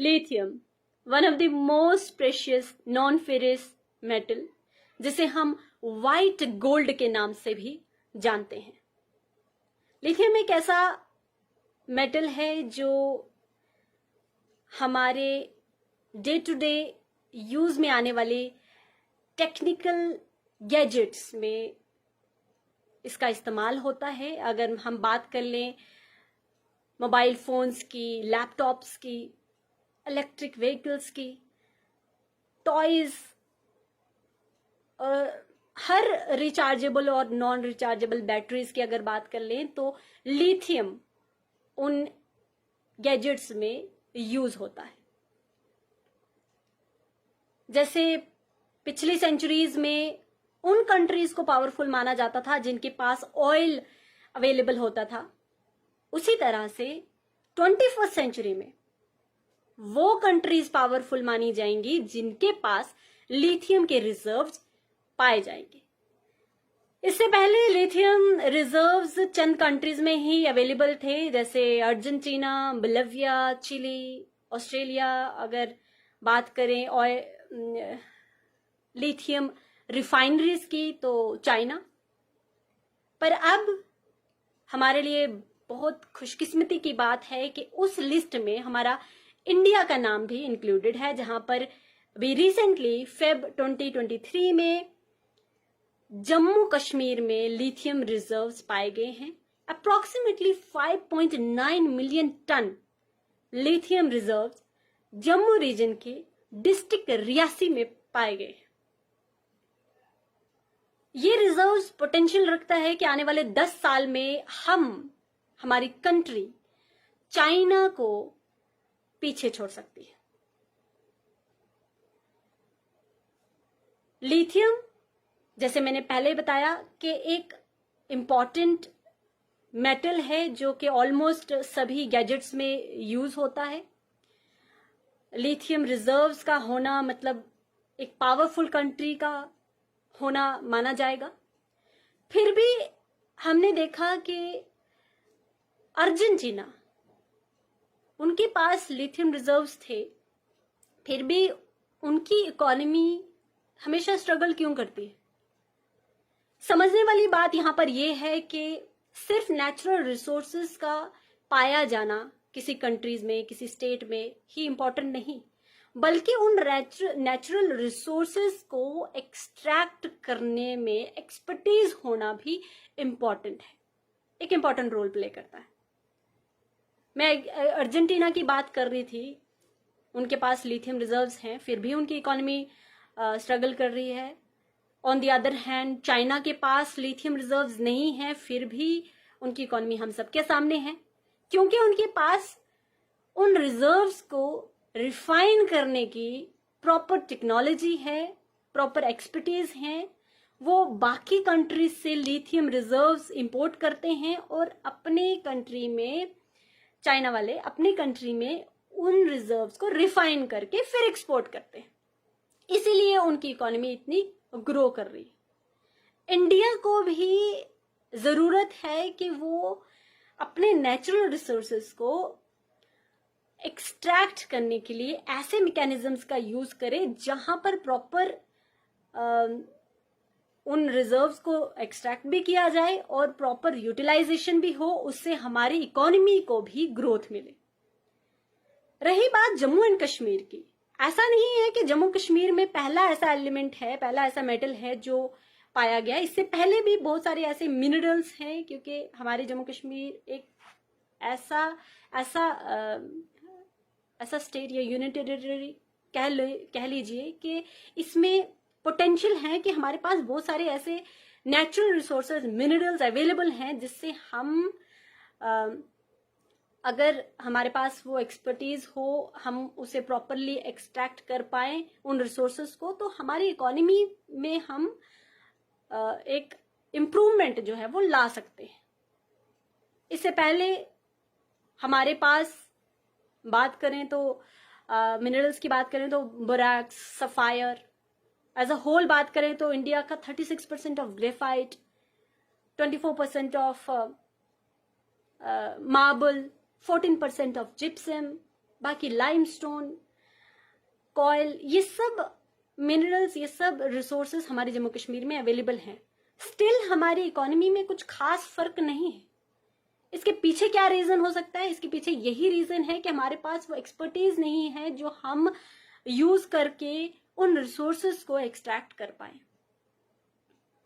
Lithium, one of the most precious non ferrous metal, जिसे हम white gold के नाम से भी जानते हैं। लिथियम एक ऐसा मेटल है जो हमारे डे टू डे यूज में आने वाले टेक्निकल गैजेट्स में इसका इस्तेमाल होता है। अगर हम बात कर लें मोबाइल फोन्स की, लैपटॉप्स की, इलेक्ट्रिक व्हीकल्स की, टॉयज, हर रिचार्जेबल और नॉन रिचार्जेबल बैटरीज की अगर बात कर लें तो लिथियम उन गैजेट्स में यूज होता है। जैसे पिछली सेंचुरीज में उन कंट्रीज को पावरफुल माना जाता था जिनके पास ऑयल अवेलेबल होता था, उसी तरह से 21st सेंचुरी में वो कंट्रीज पावरफुल मानी जाएंगी जिनके पास लिथियम के रिजर्व्स पाए जाएंगे। इससे पहले लिथियम रिजर्व्स चंद कंट्रीज में ही अवेलेबल थे, जैसे अर्जेंटीना, बोलिविया, चिली, ऑस्ट्रेलिया। अगर बात करें और लिथियम रिफाइनरीज की तो चाइना। पर अब हमारे लिए बहुत खुशकिस्मती की बात है कि उस लिस्ट में हमारा इंडिया का नाम भी इंक्लूडेड है, जहां पर अभी रिसेंटली फेब 2023 में जम्मू कश्मीर में लिथियम रिजर्व्स पाए गए हैं। Approximately 5.9 million ton lithium reserves Jammu region के डिस्ट्रिक्ट रियासी में पाए गए। ये रिजर्व्स पोटेंशियल रखता है कि आने वाले 10 साल में हमारी कंट्री चाइना को पीछे छोड़ सकती है। लिथियम, जैसे मैंने पहले बताया, कि एक इंपॉर्टेंट मेटल है जो कि ऑलमोस्ट सभी गैजेट्स में यूज होता है। लिथियम रिजर्व्स का होना मतलब एक पावरफुल कंट्री का होना माना जाएगा। फिर भी हमने देखा कि अर्जेंटीना, उनके पास लिथियम रिजर्व्स थे, फिर भी उनकी इकोनॉमी हमेशा स्ट्रगल क्यों करती है। समझने वाली बात यहां पर यह है कि सिर्फ नेचुरल रिसोर्सेज का पाया जाना किसी कंट्रीज में, किसी स्टेट में ही इंपॉर्टेंट नहीं, बल्कि उन नेचुरल रिसोर्सेज को एक्सट्रैक्ट करने में एक्सपर्टीज होना भी इंपॉर्टेंट है, एक इंपॉर्टेंट रोल प्ले करता है। मैं अर्जेंटीना की बात कर रही थी, उनके पास लिथियम रिजर्व्स हैं, फिर भी उनकी इकोनॉमी स्ट्रगल कर रही है। On the other hand China के पास लिथियम रिजर्व्स नहीं है, फिर भी उनकी इकोनॉमी हम सबके सामने है, क्योंकि उनके पास उन रिजर्व्स को रिफाइन करने की प्रॉपर टेक्नोलॉजी है, प्रॉपर एक्सपर्टीज है। वो बाकी कंट्रीज से लिथियम रिजर्व्स इंपोर्ट करते हैं और अपने कंट्री में, चाइना वाले अपनी कंट्री में उन रिजर्व्स को रिफाइन करके फिर एक्सपोर्ट करते हैं। इसीलिए उनकी इकोनॉमी इतनी ग्रो कर रही है। इंडिया को भी जरूरत है कि वो अपने नेचुरल रिसोर्सेज को एक्सट्रैक्ट करने के लिए ऐसे मैकेनिज्म्स का यूज करे जहां पर प्रॉपर उन रिजर्व्स को एक्सट्रैक्ट भी किया जाए और प्रॉपर यूटिलाइजेशन भी हो, उससे हमारी इकोनॉमी को भी ग्रोथ मिले। रही बात जम्मू एंड कश्मीर की, ऐसा नहीं है कि जम्मू कश्मीर में पहला ऐसा एलिमेंट है, पहला ऐसा मेटल है जो पाया गया। इससे पहले भी बहुत सारे ऐसे मिनरल्स हैं, क्योंकि हमारे जम्मू कश्मीर एक ऐसा स्टेट या यूनियन टेरिटरी कह लीजिए कि इसमें पोटेंशियल है कि हमारे पास बहुत सारे ऐसे नेचुरल रिसोर्सेज, मिनरल्स अवेलेबल हैं जिससे हम अगर हमारे पास वो एक्सपर्टीज हो, हम उसे प्रॉपरली एक्सट्रैक्ट कर पाए उन रिसोर्सेज को, तो हमारी इकोनॉमी में हम एक इम्प्रूवमेंट जो है वो ला सकते हैं। इससे पहले हमारे पास बात करें तो मिनरल्स की बात करें तो borax, sapphire, as a whole बात करें तो इंडिया का 36% of graphite, 24% of marble, 14% of gypsum, बाकी लाइमस्टोन, कॉयल, ये सब मिनरल्स, ये सब रिसोर्सेज हमारे जम्मू कश्मीर में अवेलेबल हैं। स्टिल हमारी इकोनॉमी में कुछ खास फर्क नहीं है। इसके पीछे क्या रीजन हो सकता है? इसके पीछे यही रीजन है कि हमारे पास वो एक्सपर्टीज नहीं है जो हम यूज करके उन रिसोर्सेज को एक्सट्रैक्ट कर पाए,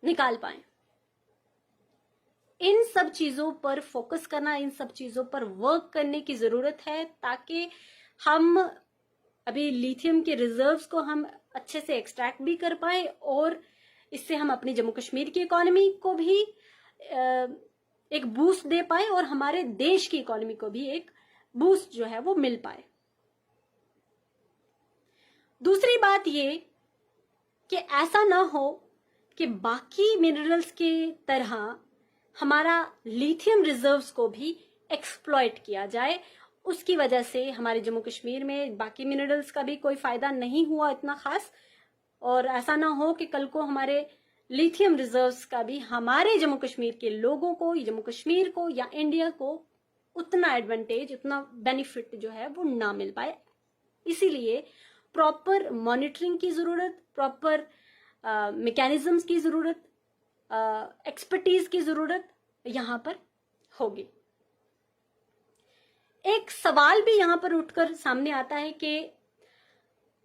निकाल पाए। इन सब चीजों पर फोकस करना, इन सब चीजों पर वर्क करने की जरूरत है, ताकि हम अभी लिथियम के रिजर्व्स को हम अच्छे से एक्सट्रैक्ट भी कर पाए और इससे हम अपनी जम्मू कश्मीर की इकोनॉमी को भी एक बूस्ट दे पाए और हमारे देश की इकोनॉमी को भी एक बूस्ट जो है वो मिल पाए। दूसरी बात ये कि ऐसा ना हो कि बाकी मिनरल्स की तरह हमारा लिथियम रिजर्व्स को भी एक्सप्लॉइट किया जाए, उसकी वजह से हमारे जम्मू कश्मीर में बाकी मिनरल्स का भी कोई फायदा नहीं हुआ इतना खास, और ऐसा ना हो कि कल को हमारे लिथियम रिजर्व्स का भी हमारे जम्मू कश्मीर के लोगों को, जम्मू कश्मीर को या इंडिया को उतना एडवांटेज, उतना बेनिफिट जो है वो ना मिल पाए। इसीलिए प्रॉपर मॉनिटरिंग की जरूरत, प्रॉपर मैकेनिज्म्स की जरूरत, एक्सपर्टीज की जरूरत यहां पर होगी। एक सवाल भी यहां पर उठकर सामने आता है कि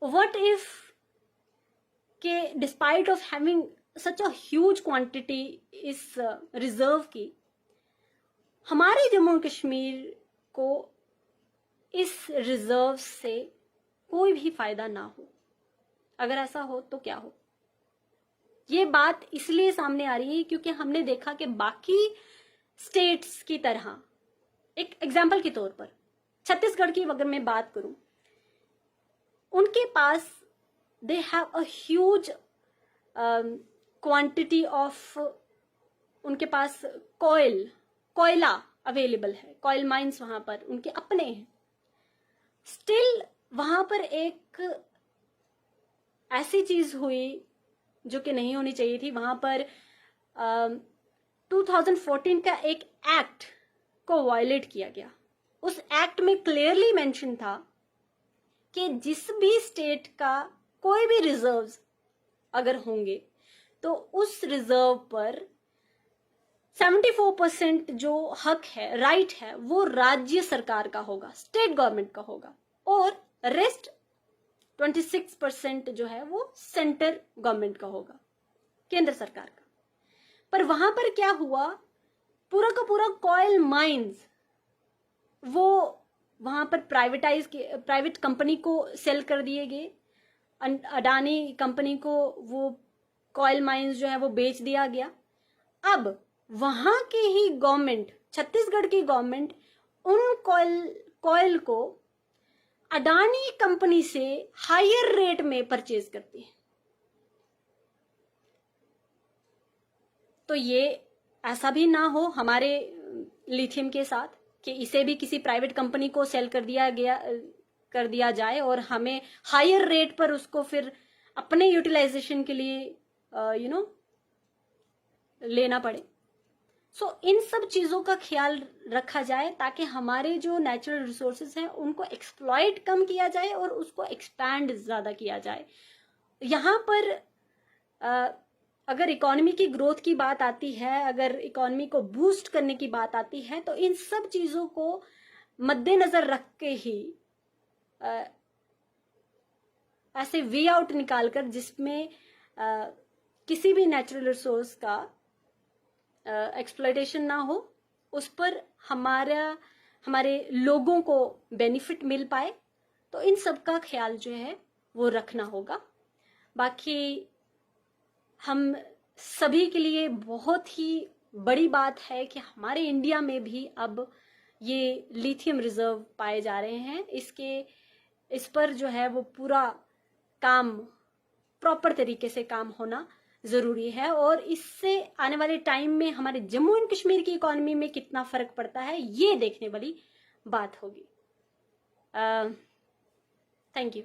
व्हाट इफ के despite of having such a huge quantity इस रिजर्व की, हमारे जम्मू कश्मीर को इस रिजर्व से कोई भी फायदा ना हो। अगर ऐसा हो तो क्या हो? ये बात इसलिए सामने आ रही है क्योंकि हमने देखा कि बाकी स्टेट्स की तरह, एक एग्जाम्पल के तौर पर छत्तीसगढ़ की अगर मैं बात करूं, उनके पास they have a huge quantity of, उनके पास कोयला अवेलेबल है, कॉयल माइंस वहां पर उनके अपने हैं। स्टिल वहां पर एक ऐसी चीज हुई जो कि नहीं होनी चाहिए थी। वहां पर 2014 का एक एक्ट को वायलेट किया गया। उस एक्ट में क्लियरली मेंशन था कि जिस भी स्टेट का कोई भी रिजर्व्स अगर होंगे तो उस रिजर्व पर 74% जो हक है, राइट है, वो राज्य सरकार का होगा, स्टेट गवर्नमेंट का होगा, और रेस्ट 26% जो है वो सेंटर गवर्नमेंट का होगा, केंद्र सरकार का। पर वहां पर क्या हुआ, पूरा का पूरा कॉयल माइंस वो वहां पर प्राइवेट कंपनी को सेल कर दिए गए। अडानी कंपनी को वो कॉयल माइंस जो है वो बेच दिया गया। अब वहां के ही गवर्नमेंट, छत्तीसगढ़ की गवर्नमेंट, उन कॉयल को अडानी कंपनी से हायर रेट में परचेज करती है। तो ये ऐसा भी ना हो हमारे लिथियम के साथ कि इसे भी किसी प्राइवेट कंपनी को सेल कर दिया जाए और हमें हायर रेट पर उसको फिर अपने यूटिलाइजेशन के लिए लेना पड़े। सो इन सब चीजों का ख्याल रखा जाए ताकि हमारे जो नेचुरल रिसोर्सेज हैं उनको एक्सप्लॉइट कम किया जाए और उसको एक्सपैंड ज्यादा किया जाए। यहाँ पर अगर इकोनॉमी की ग्रोथ की बात आती है, अगर इकोनॉमी को बूस्ट करने की बात आती है, तो इन सब चीजों को मद्देनजर रख के ही ऐसे वे आउट निकालकर जिसमें किसी भी नेचुरल रिसोर्स का एक्सप्लॉयटेशन ना हो, उस पर हमारे लोगों को बेनिफिट मिल पाए, तो इन सब का ख्याल जो है वो रखना होगा। बाकी हम सभी के लिए बहुत ही बड़ी बात है कि हमारे इंडिया में भी अब ये लिथियम रिजर्व पाए जा रहे हैं। इस पर जो है वो पूरा काम, प्रॉपर तरीके से काम होना जरूरी है, और इससे आने वाले टाइम में हमारे जम्मू एंड कश्मीर की इकोनॉमी में कितना फर्क पड़ता है ये देखने वाली बात होगी। Thank you.